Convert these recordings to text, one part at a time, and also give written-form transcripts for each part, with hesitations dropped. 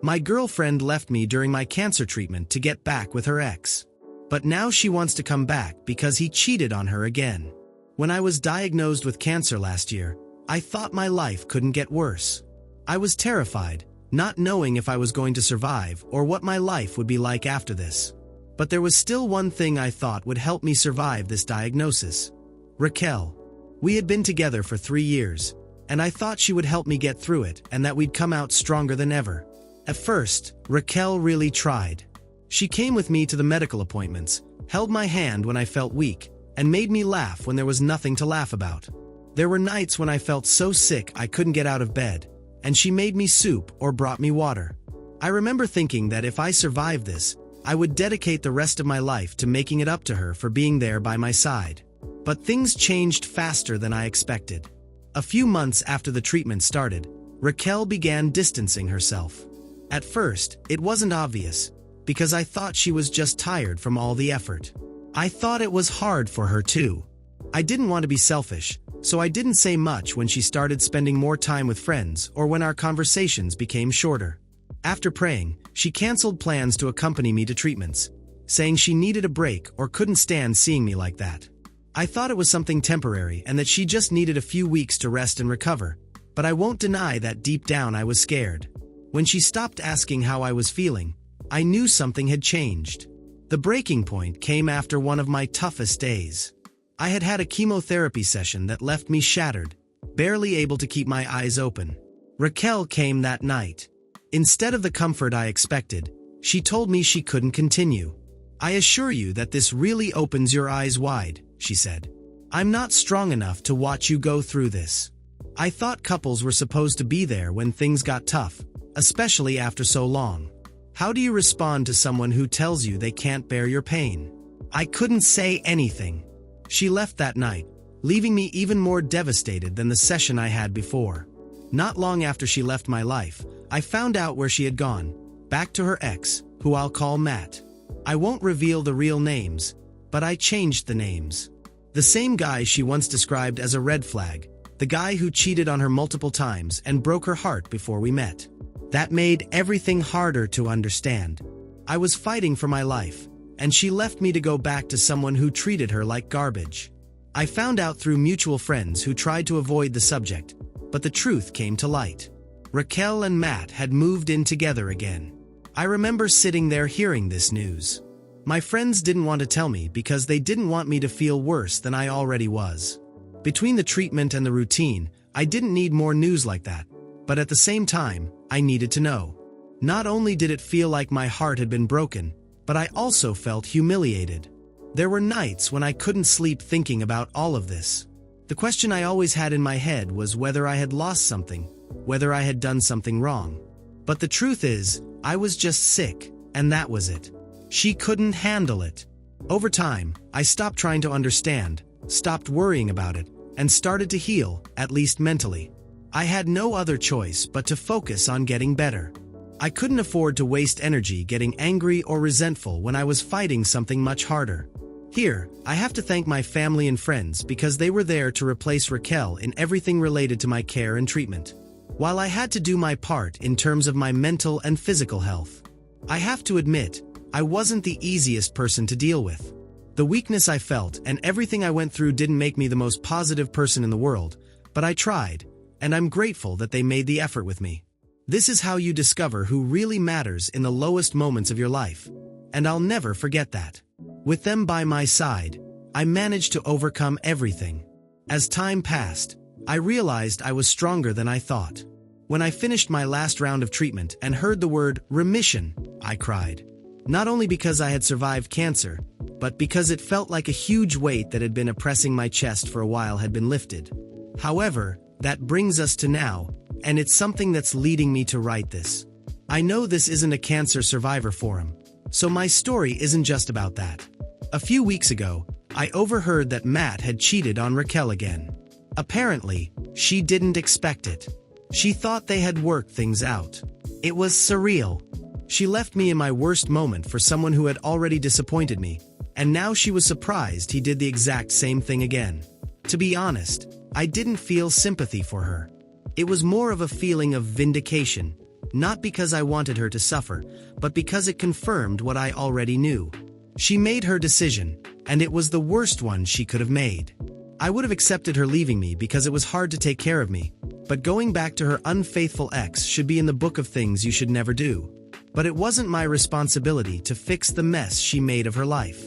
My girlfriend left me during my cancer treatment to get back with her ex. But now she wants to come back because he cheated on her again. When I was diagnosed with cancer last year, I thought my life couldn't get worse. I was terrified, not knowing if I was going to survive or what my life would be like after this. But there was still one thing I thought would help me survive this diagnosis. Raquel. We had been together for 3 years, and I thought she would help me get through it and that we'd come out stronger than ever. At first, Raquel really tried. She came with me to the medical appointments, held my hand when I felt weak, and made me laugh when there was nothing to laugh about. There were nights when I felt so sick I couldn't get out of bed, and she made me soup or brought me water. I remember thinking that if I survived this, I would dedicate the rest of my life to making it up to her for being there by my side. But things changed faster than I expected. A few months after the treatment started, Raquel began distancing herself. At first, it wasn't obvious, because I thought she was just tired from all the effort. I thought it was hard for her too. I didn't want to be selfish, so I didn't say much when she started spending more time with friends or when our conversations became shorter. After praying, she canceled plans to accompany me to treatments, saying she needed a break or couldn't stand seeing me like that. I thought it was something temporary and that she just needed a few weeks to rest and recover, but I won't deny that deep down I was scared. When she stopped asking how I was feeling, I knew something had changed. The breaking point came after one of my toughest days. I had had a chemotherapy session that left me shattered, barely able to keep my eyes open. Raquel came that night. Instead of the comfort I expected, she told me she couldn't continue. "I assure you that this really opens your eyes wide," she said. "I'm not strong enough to watch you go through this." I thought couples were supposed to be there when things got tough, especially after so long. How do you respond to someone who tells you they can't bear your pain? I couldn't say anything. She left that night, leaving me even more devastated than the session I had before. Not long after she left my life, I found out where she had gone, back to her ex, who I'll call Matt. I won't reveal the real names, but I changed the names. The same guy she once described as a red flag, the guy who cheated on her multiple times and broke her heart before we met. That made everything harder to understand. I was fighting for my life, and she left me to go back to someone who treated her like garbage. I found out through mutual friends who tried to avoid the subject, but the truth came to light. Raquel and Matt had moved in together again. I remember sitting there hearing this news. My friends didn't want to tell me because they didn't want me to feel worse than I already was. Between the treatment and the routine, I didn't need more news like that, but at the same time, I needed to know. Not only did it feel like my heart had been broken, but I also felt humiliated. There were nights when I couldn't sleep thinking about all of this. The question I always had in my head was whether I had lost something, whether I had done something wrong. But the truth is, I was just sick, and that was it. She couldn't handle it. Over time, I stopped trying to understand, stopped worrying about it, and started to heal, at least mentally. I had no other choice but to focus on getting better. I couldn't afford to waste energy getting angry or resentful when I was fighting something much harder. Here, I have to thank my family and friends because they were there to replace Raquel in everything related to my care and treatment. While I had to do my part in terms of my mental and physical health, I have to admit, I wasn't the easiest person to deal with. The weakness I felt and everything I went through didn't make me the most positive person in the world, but I tried, and I'm grateful that they made the effort with me. This is how you discover who really matters in the lowest moments of your life, and I'll never forget that. With them by my side, I managed to overcome everything. As time passed, I realized I was stronger than I thought. When I finished my last round of treatment and heard the word remission, I cried. Not only because I had survived cancer, but because it felt like a huge weight that had been oppressing my chest for a while had been lifted. However, that brings us to now, and it's something that's leading me to write this. I know this isn't a cancer survivor forum, so my story isn't just about that. A few weeks ago, I overheard that Matt had cheated on Raquel again. Apparently, she didn't expect it. She thought they had worked things out. It was surreal. She left me in my worst moment for someone who had already disappointed me, and now she was surprised he did the exact same thing again. To be honest, I didn't feel sympathy for her. It was more of a feeling of vindication, not because I wanted her to suffer, but because it confirmed what I already knew. She made her decision, and it was the worst one she could have made. I would have accepted her leaving me because it was hard to take care of me, but going back to her unfaithful ex should be in the book of things you should never do. But it wasn't my responsibility to fix the mess she made of her life.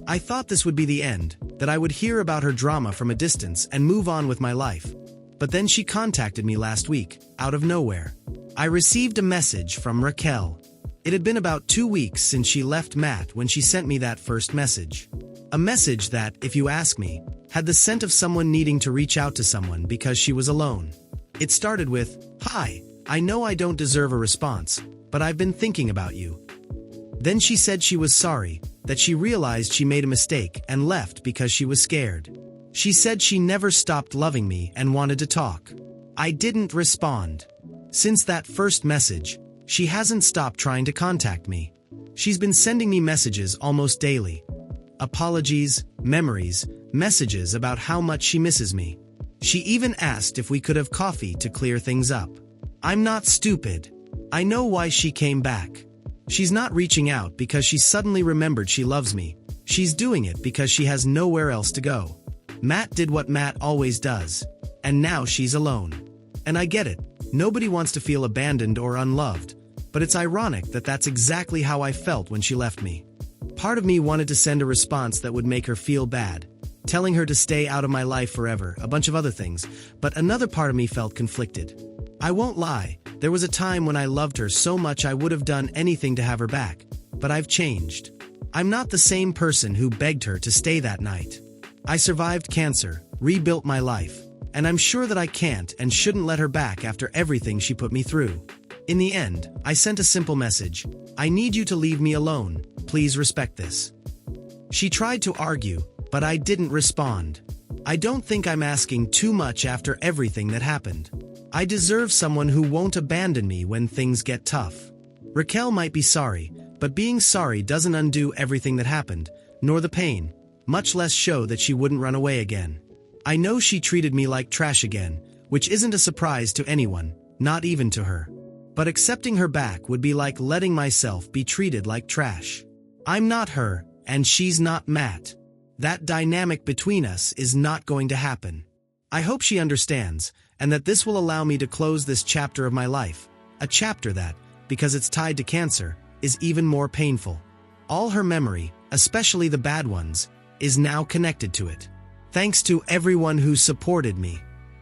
I thought this would be the end, that I would hear about her drama from a distance and move on with my life. But then she contacted me last week, out of nowhere. I received a message from Raquel. It had been about 2 weeks since she left Matt when she sent me that first message. A message that, if you ask me, had the scent of someone needing to reach out to someone because she was alone. It started with, "Hi, I know I don't deserve a response, but I've been thinking about you." Then she said she was sorry, that she realized she made a mistake and left because she was scared. She said she never stopped loving me and wanted to talk. I didn't respond. Since that first message, she hasn't stopped trying to contact me. She's been sending me messages almost daily. Apologies, memories, messages about how much she misses me. She even asked if we could have coffee to clear things up. I'm not stupid. I know why she came back. She's not reaching out because she suddenly remembered she loves me. She's doing it because she has nowhere else to go. Matt did what Matt always does, and now she's alone. And I get it, nobody wants to feel abandoned or unloved, but it's ironic that that's exactly how I felt when she left me. Part of me wanted to send a response that would make her feel bad, telling her to stay out of my life forever, a bunch of other things, but another part of me felt conflicted. I won't lie, there was a time when I loved her so much I would have done anything to have her back, but I've changed. I'm not the same person who begged her to stay that night. I survived cancer, rebuilt my life, and I'm sure that I can't and shouldn't let her back after everything she put me through. In the end, I sent a simple message: "I need you to leave me alone, please respect this." She tried to argue, but I didn't respond. I don't think I'm asking too much after everything that happened. I deserve someone who won't abandon me when things get tough. Raquel might be sorry, but being sorry doesn't undo everything that happened, nor the pain, much less show that she wouldn't run away again. I know she treated me like trash again, which isn't a surprise to anyone, not even to her. But accepting her back would be like letting myself be treated like trash. I'm not her, and she's not Matt. That dynamic between us is not going to happen. I hope she understands, and that this will allow me to close this chapter of my life, a chapter that, because it's tied to cancer, is even more painful. All her memory, especially the bad ones, is now connected to it. Thanks to everyone who supported me.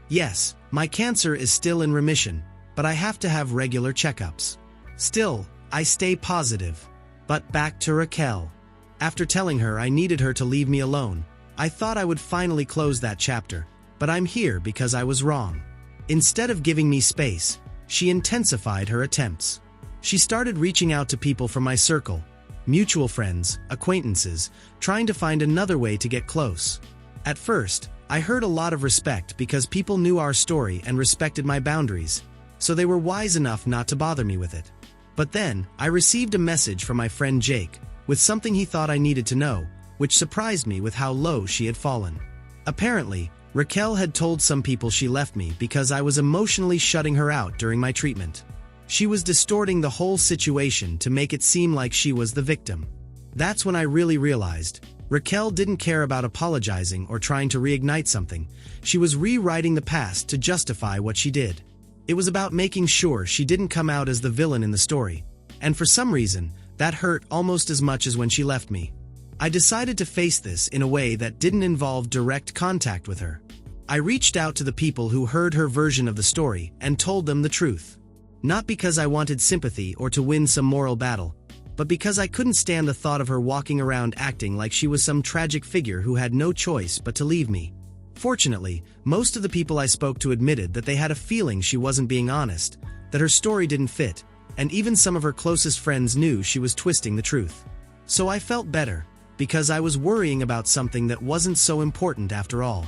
Yes, my cancer is still in remission, but I have to have regular checkups. Still, I stay positive. But back to Raquel. After telling her I needed her to leave me alone, I thought I would finally close that chapter, but I'm here because I was wrong. Instead of giving me space, she intensified her attempts. She started reaching out to people from my circle, mutual friends, acquaintances, trying to find another way to get close. At first, I heard a lot of respect because people knew our story and respected my boundaries, so they were wise enough not to bother me with it. But then, I received a message from my friend Jake, with something he thought I needed to know, which surprised me with how low she had fallen. Apparently, Raquel had told some people she left me because I was emotionally shutting her out during my treatment. She was distorting the whole situation to make it seem like she was the victim. That's when I really realized, Raquel didn't care about apologizing or trying to reignite something. She was rewriting the past to justify what she did. It was about making sure she didn't come out as the villain in the story. And for some reason, that hurt almost as much as when she left me. I decided to face this in a way that didn't involve direct contact with her. I reached out to the people who heard her version of the story and told them the truth. Not because I wanted sympathy or to win some moral battle, but because I couldn't stand the thought of her walking around acting like she was some tragic figure who had no choice but to leave me. Fortunately, most of the people I spoke to admitted that they had a feeling she wasn't being honest, that her story didn't fit, and even some of her closest friends knew she was twisting the truth. So I felt better, because I was worrying about something that wasn't so important after all.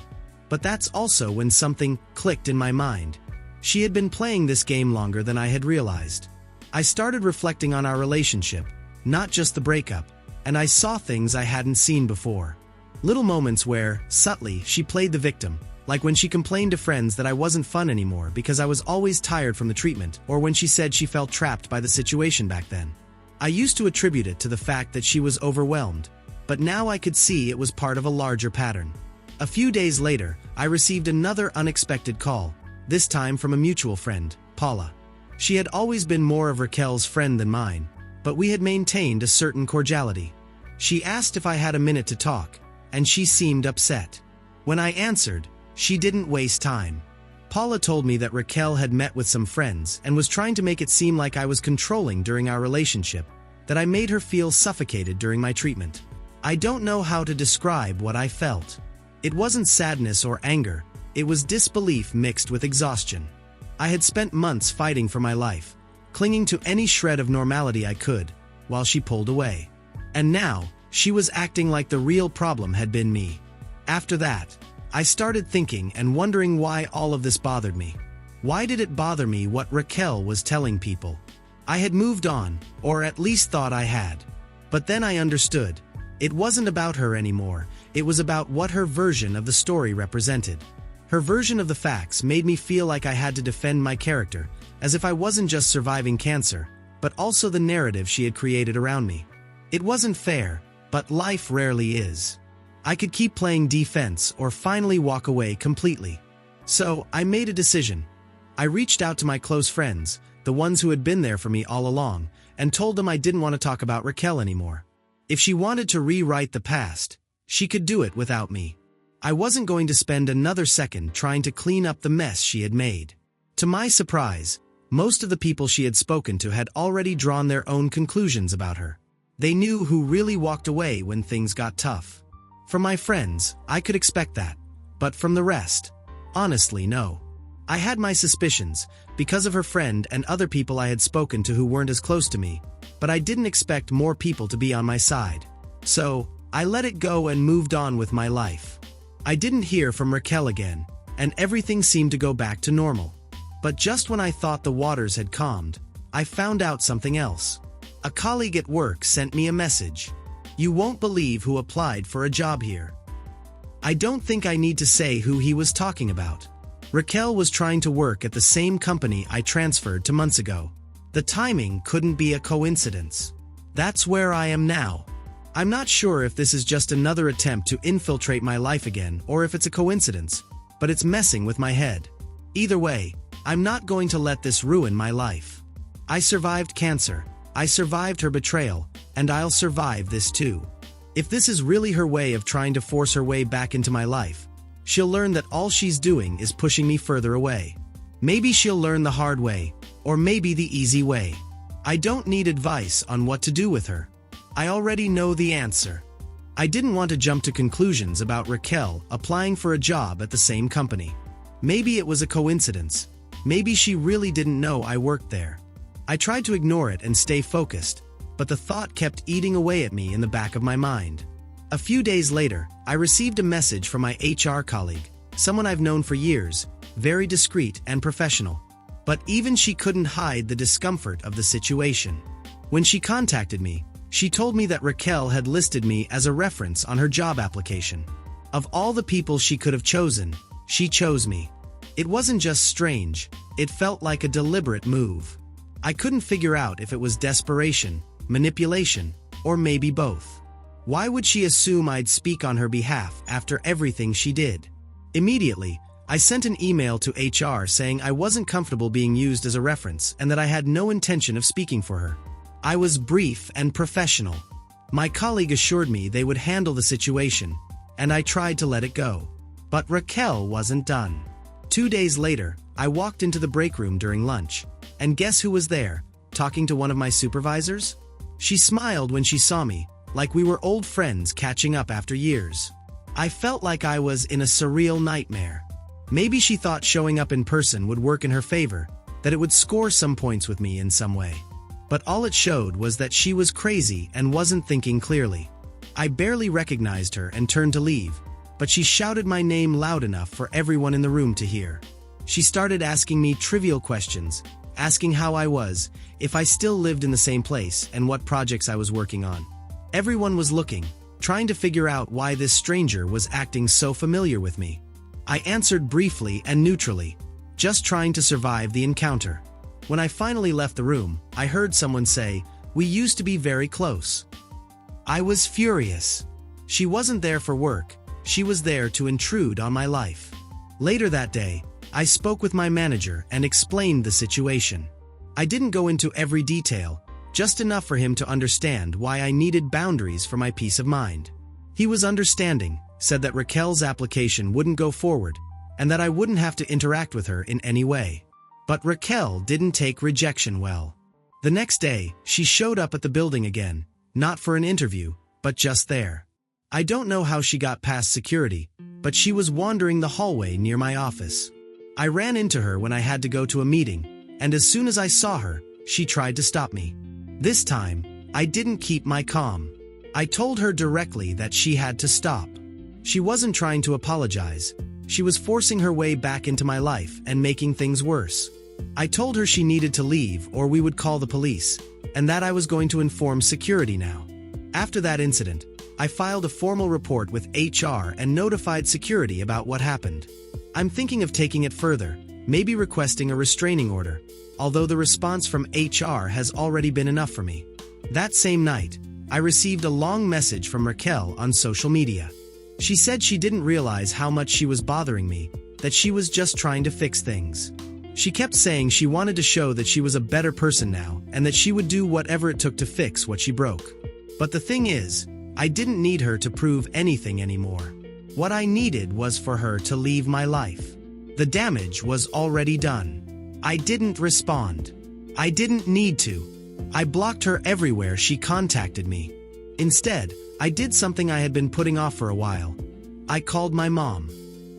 But that's also when something clicked in my mind. She had been playing this game longer than I had realized. I started reflecting on our relationship, not just the breakup, and I saw things I hadn't seen before. Little moments where, subtly, she played the victim, Like when she complained to friends that I wasn't fun anymore because I was always tired from the treatment, or when she said she felt trapped by the situation back then. I used to attribute it to the fact that she was overwhelmed, but now I could see it was part of a larger pattern. A few days later, I received another unexpected call, this time from a mutual friend, Paula. She had always been more of Raquel's friend than mine, but we had maintained a certain cordiality. She asked if I had a minute to talk, and she seemed upset. When I answered, she didn't waste time. Paula told me that Raquel had met with some friends and was trying to make it seem like I was controlling during our relationship, that I made her feel suffocated during my treatment. I don't know how to describe what I felt. It wasn't sadness or anger, it was disbelief mixed with exhaustion. I had spent months fighting for my life, clinging to any shred of normality I could, while she pulled away. And now, she was acting like the real problem had been me. After that, I started thinking and wondering why all of this bothered me. Why did it bother me what Raquel was telling people? I had moved on, or at least thought I had. But then I understood. It wasn't about her anymore, it was about what her version of the story represented. Her version of the facts made me feel like I had to defend my character, as if I wasn't just surviving cancer, but also the narrative she had created around me. It wasn't fair, but life rarely is. I could keep playing defense or finally walk away completely. So, I made a decision. I reached out to my close friends, the ones who had been there for me all along, and told them I didn't want to talk about Raquel anymore. If she wanted to rewrite the past, she could do it without me. I wasn't going to spend another second trying to clean up the mess she had made. To my surprise, most of the people she had spoken to had already drawn their own conclusions about her. They knew who really walked away when things got tough. From my friends, I could expect that, but from the rest, honestly, no. I had my suspicions, because of her friend and other people I had spoken to who weren't as close to me, but I didn't expect more people to be on my side. So, I let it go and moved on with my life. I didn't hear from Raquel again, and everything seemed to go back to normal. But just when I thought the waters had calmed, I found out something else. A colleague at work sent me a message. "You won't believe who applied for a job here." I don't think I need to say who he was talking about. Raquel was trying to work at the same company I transferred to months ago. The timing couldn't be a coincidence. That's where I am now. I'm not sure if this is just another attempt to infiltrate my life again or if it's a coincidence, but it's messing with my head. Either way, I'm not going to let this ruin my life. I survived cancer. I survived her betrayal, and I'll survive this too. If this is really her way of trying to force her way back into my life, she'll learn that all she's doing is pushing me further away. Maybe she'll learn the hard way, or maybe the easy way. I don't need advice on what to do with her. I already know the answer. I didn't want to jump to conclusions about Raquel applying for a job at the same company. Maybe it was a coincidence. Maybe she really didn't know I worked there. I tried to ignore it and stay focused, but the thought kept eating away at me in the back of my mind. A few days later, I received a message from my HR colleague, someone I've known for years, very discreet and professional. But even she couldn't hide the discomfort of the situation. When she contacted me, she told me that Raquel had listed me as a reference on her job application. Of all the people she could have chosen, she chose me. It wasn't just strange, it felt like a deliberate move. I couldn't figure out if it was desperation, manipulation, or maybe both. Why would she assume I'd speak on her behalf after everything she did? Immediately, I sent an email to HR saying I wasn't comfortable being used as a reference and that I had no intention of speaking for her. I was brief and professional. My colleague assured me they would handle the situation, and I tried to let it go. But Raquel wasn't done. 2 days later, I walked into the break room during lunch, and guess who was there, talking to one of my supervisors? She smiled when she saw me, like we were old friends catching up after years. I felt like I was in a surreal nightmare. Maybe she thought showing up in person would work in her favor, that it would score some points with me in some way. But all it showed was that she was crazy and wasn't thinking clearly. I barely recognized her and turned to leave, but she shouted my name loud enough for everyone in the room to hear. She started asking me trivial questions, asking how I was, if I still lived in the same place, and what projects I was working on. Everyone was looking, trying to figure out why this stranger was acting so familiar with me. I answered briefly and neutrally, just trying to survive the encounter. When I finally left the room, I heard someone say, "We used to be very close." I was furious. She wasn't there for work, she was there to intrude on my life. Later that day, I spoke with my manager and explained the situation. I didn't go into every detail, just enough for him to understand why I needed boundaries for my peace of mind. He was understanding, said that Raquel's application wouldn't go forward, and that I wouldn't have to interact with her in any way. But Raquel didn't take rejection well. The next day, she showed up at the building again, not for an interview, but just there. I don't know how she got past security, but she was wandering the hallway near my office. I ran into her when I had to go to a meeting, and as soon as I saw her, she tried to stop me. This time, I didn't keep my calm. I told her directly that she had to stop. She wasn't trying to apologize. She was forcing her way back into my life and making things worse. I told her she needed to leave or we would call the police, and that I was going to inform security now. After that incident, I filed a formal report with HR and notified security about what happened. I'm thinking of taking it further, maybe requesting a restraining order, although the response from HR has already been enough for me. That same night, I received a long message from Raquel on social media. She said she didn't realize how much she was bothering me, that she was just trying to fix things. She kept saying she wanted to show that she was a better person now and that she would do whatever it took to fix what she broke. But the thing is, I didn't need her to prove anything anymore. What I needed was for her to leave my life. The damage was already done. I didn't respond. I didn't need to. I blocked her everywhere she contacted me. Instead, I did something I had been putting off for a while. I called my mom.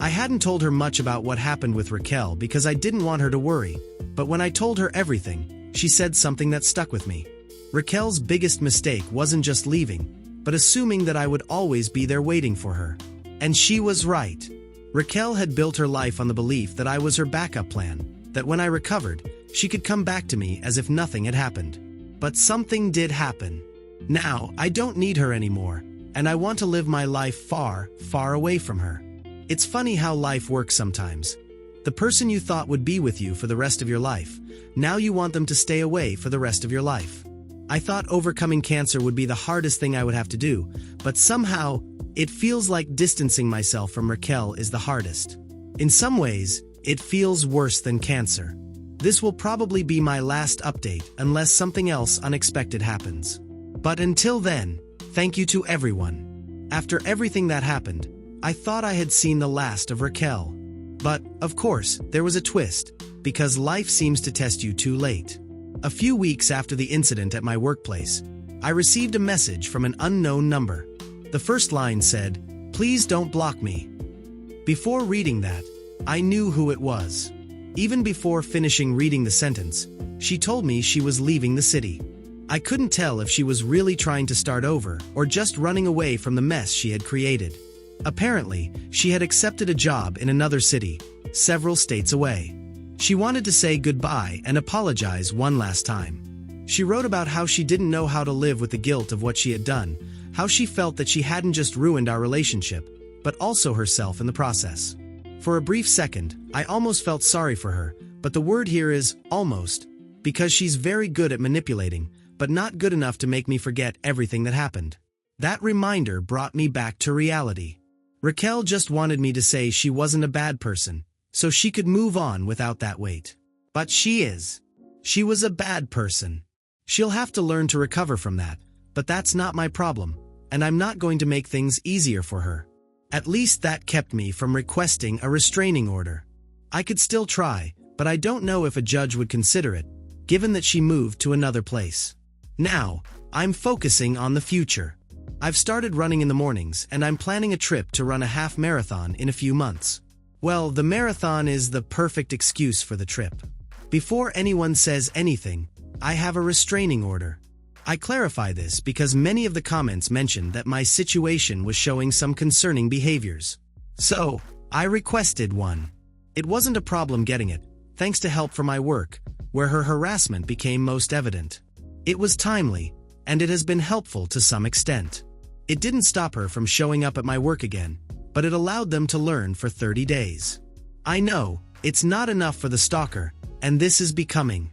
I hadn't told her much about what happened with Raquel because I didn't want her to worry, but when I told her everything, she said something that stuck with me. Raquel's biggest mistake wasn't just leaving, but assuming that I would always be there waiting for her. And she was right. Raquel had built her life on the belief that I was her backup plan, that when I recovered, she could come back to me as if nothing had happened. But something did happen. Now, I don't need her anymore, and I want to live my life far, far away from her. It's funny how life works sometimes. The person you thought would be with you for the rest of your life, now you want them to stay away for the rest of your life. I thought overcoming cancer would be the hardest thing I would have to do, but somehow, it feels like distancing myself from Raquel is the hardest. In some ways, it feels worse than cancer. This will probably be my last update unless something else unexpected happens. But until then, thank you to everyone. After everything that happened, I thought I had seen the last of Raquel. But, of course, there was a twist, because life seems to test you too late. A few weeks after the incident at my workplace, I received a message from an unknown number. The first line said, "Please don't block me." Before reading that, I knew who it was. Even before finishing reading the sentence, she told me she was leaving the city. I couldn't tell if she was really trying to start over or just running away from the mess she had created. Apparently, she had accepted a job in another city, several states away. She wanted to say goodbye and apologize one last time. She wrote about how she didn't know how to live with the guilt of what she had done, how she felt that she hadn't just ruined our relationship, but also herself in the process. For a brief second, I almost felt sorry for her, but the word here is almost, because she's very good at manipulating, but not good enough to make me forget everything that happened. That reminder brought me back to reality. Raquel just wanted me to say she wasn't a bad person, so she could move on without that weight. But she is. She was a bad person. She'll have to learn to recover from that, but that's not my problem, and I'm not going to make things easier for her. At least that kept me from requesting a restraining order. I could still try, but I don't know if a judge would consider it, given that she moved to another place. Now, I'm focusing on the future. I've started running in the mornings and I'm planning a trip to run a half marathon in a few months. Well, the marathon is the perfect excuse for the trip. Before anyone says anything, I have a restraining order. I clarify this because many of the comments mentioned that my situation was showing some concerning behaviors. So, I requested one. It wasn't a problem getting it, thanks to help from my work, where her harassment became most evident. It was timely, and it has been helpful to some extent. It didn't stop her from showing up at my work again, but it allowed them to learn for 30 days. I know, it's not enough for the stalker, and this is becoming.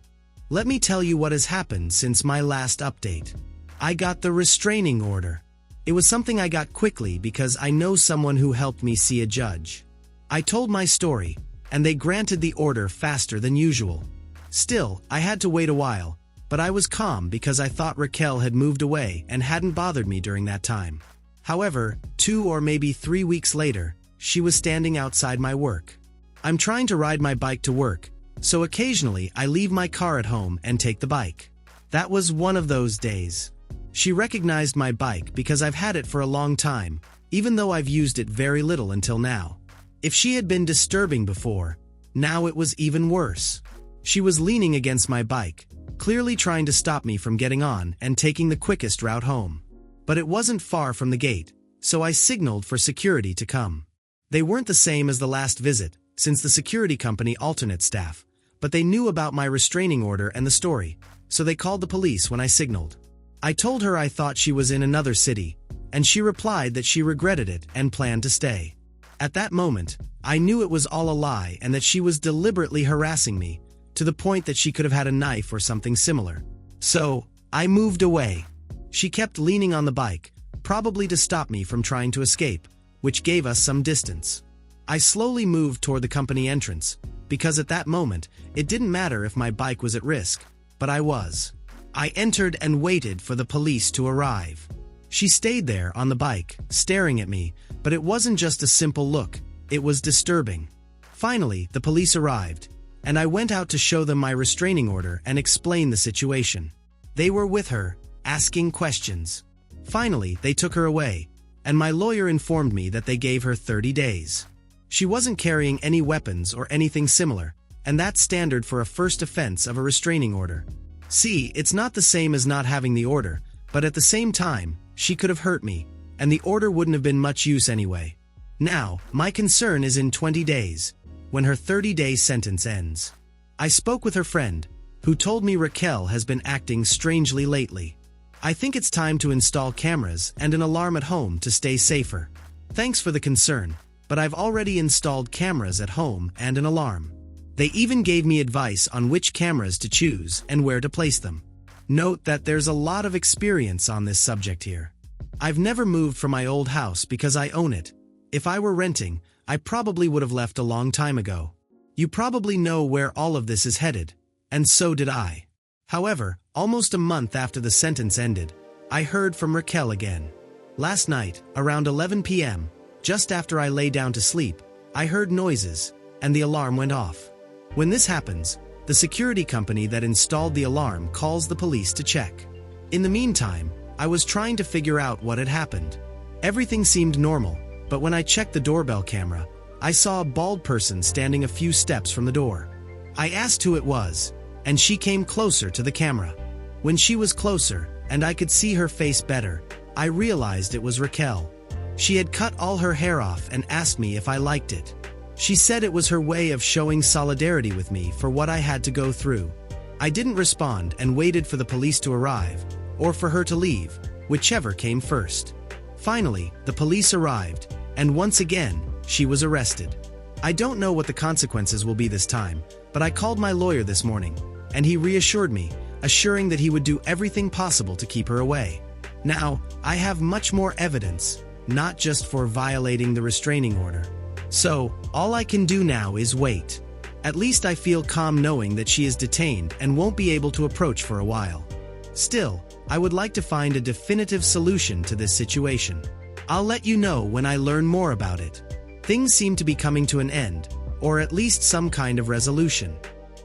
Let me tell you what has happened since my last update. I got the restraining order. It was something I got quickly because I know someone who helped me see a judge. I told my story, and they granted the order faster than usual. Still, I had to wait a while, but I was calm because I thought Raquel had moved away and hadn't bothered me during that time. However, 2 or maybe 3 weeks later, she was standing outside my work. I'm trying to ride my bike to work, so occasionally I leave my car at home and take the bike. That was one of those days. She recognized my bike because I've had it for a long time, even though I've used it very little until now. If she had been disturbing before, now it was even worse. She was leaning against my bike, clearly trying to stop me from getting on and taking the quickest route home. But it wasn't far from the gate, so I signaled for security to come. They weren't the same as the last visit, since the security company alternate staff, but they knew about my restraining order and the story, so they called the police when I signaled. I told her I thought she was in another city, and she replied that she regretted it and planned to stay. At that moment, I knew it was all a lie and that she was deliberately harassing me, to the point that she could have had a knife or something similar. So, I moved away. She kept leaning on the bike, probably to stop me from trying to escape, which gave us some distance. I slowly moved toward the company entrance, because at that moment, it didn't matter if my bike was at risk, but I was. I entered and waited for the police to arrive. She stayed there on the bike, staring at me, but it wasn't just a simple look, it was disturbing. Finally, the police arrived, and I went out to show them my restraining order and explain the situation. They were with her, asking questions. Finally, they took her away, and my lawyer informed me that they gave her 30 days. She wasn't carrying any weapons or anything similar, and that's standard for a first offense of a restraining order. See, it's not the same as not having the order, but at the same time, she could have hurt me, and the order wouldn't have been much use anyway. Now, my concern is in 20 days, when her 30-day sentence ends. I spoke with her friend, who told me Raquel has been acting strangely lately. I think it's time to install cameras and an alarm at home to stay safer. Thanks for the concern, but I've already installed cameras at home and an alarm. They even gave me advice on which cameras to choose and where to place them. Note that there's a lot of experience on this subject here. I've never moved from my old house because I own it. If I were renting, I probably would have left a long time ago. You probably know where all of this is headed, and so did I. However, almost a month after the sentence ended, I heard from Raquel again. Last night, around 11 p.m., just after I lay down to sleep, I heard noises, and the alarm went off. When this happens, the security company that installed the alarm calls the police to check. In the meantime, I was trying to figure out what had happened. Everything seemed normal, but when I checked the doorbell camera, I saw a bald person standing a few steps from the door. I asked who it was, and she came closer to the camera. When she was closer, and I could see her face better, I realized it was Raquel. She had cut all her hair off and asked me if I liked it. She said it was her way of showing solidarity with me for what I had to go through. I didn't respond and waited for the police to arrive, or for her to leave, whichever came first. Finally, the police arrived, and once again, she was arrested. I don't know what the consequences will be this time, but I called my lawyer this morning, and he reassured me, assuring that he would do everything possible to keep her away. Now, I have much more evidence, not just for violating the restraining order. So, all I can do now is wait. At least I feel calm knowing that she is detained and won't be able to approach for a while. Still, I would like to find a definitive solution to this situation. I'll let you know when I learn more about it. Things seem to be coming to an end, or at least some kind of resolution.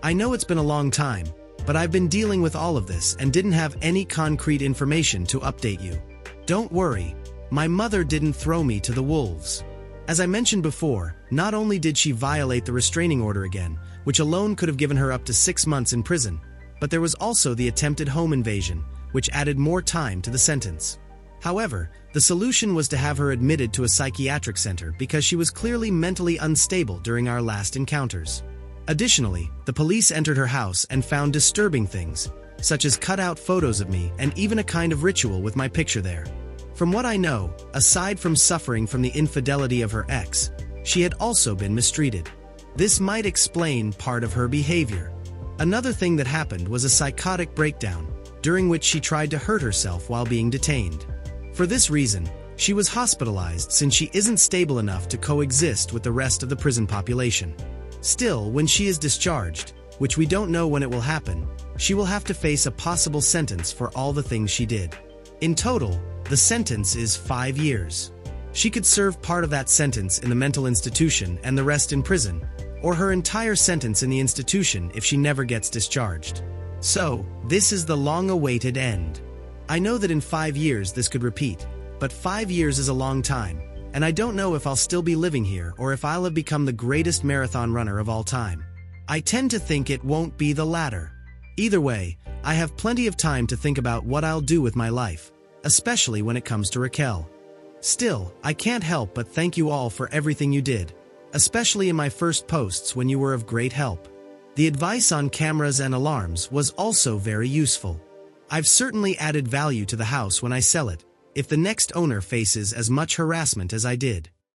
I know it's been a long time, but I've been dealing with all of this and didn't have any concrete information to update you. Don't worry, my mother didn't throw me to the wolves. As I mentioned before, not only did she violate the restraining order again, which alone could have given her up to 6 months in prison, but there was also the attempted home invasion, which added more time to the sentence. However, the solution was to have her admitted to a psychiatric center because she was clearly mentally unstable during our last encounters. Additionally, the police entered her house and found disturbing things, such as cut-out photos of me and even a kind of ritual with my picture there. From what I know, aside from suffering from the infidelity of her ex, she had also been mistreated. This might explain part of her behavior. Another thing that happened was a psychotic breakdown, during which she tried to hurt herself while being detained. For this reason, she was hospitalized since she isn't stable enough to coexist with the rest of the prison population. Still, when she is discharged, which we don't know when it will happen, she will have to face a possible sentence for all the things she did. In total, the sentence is 5 years. She could serve part of that sentence in the mental institution and the rest in prison, or her entire sentence in the institution if she never gets discharged. So, this is the long-awaited end. I know that in 5 years this could repeat, but 5 years is a long time, and I don't know if I'll still be living here or if I'll have become the greatest marathon runner of all time. I tend to think it won't be the latter. Either way, I have plenty of time to think about what I'll do with my life, especially when it comes to Raquel. Still, I can't help but thank you all for everything you did, especially in my first posts when you were of great help. The advice on cameras and alarms was also very useful. I've certainly added value to the house when I sell it, if the next owner faces as much harassment as I did.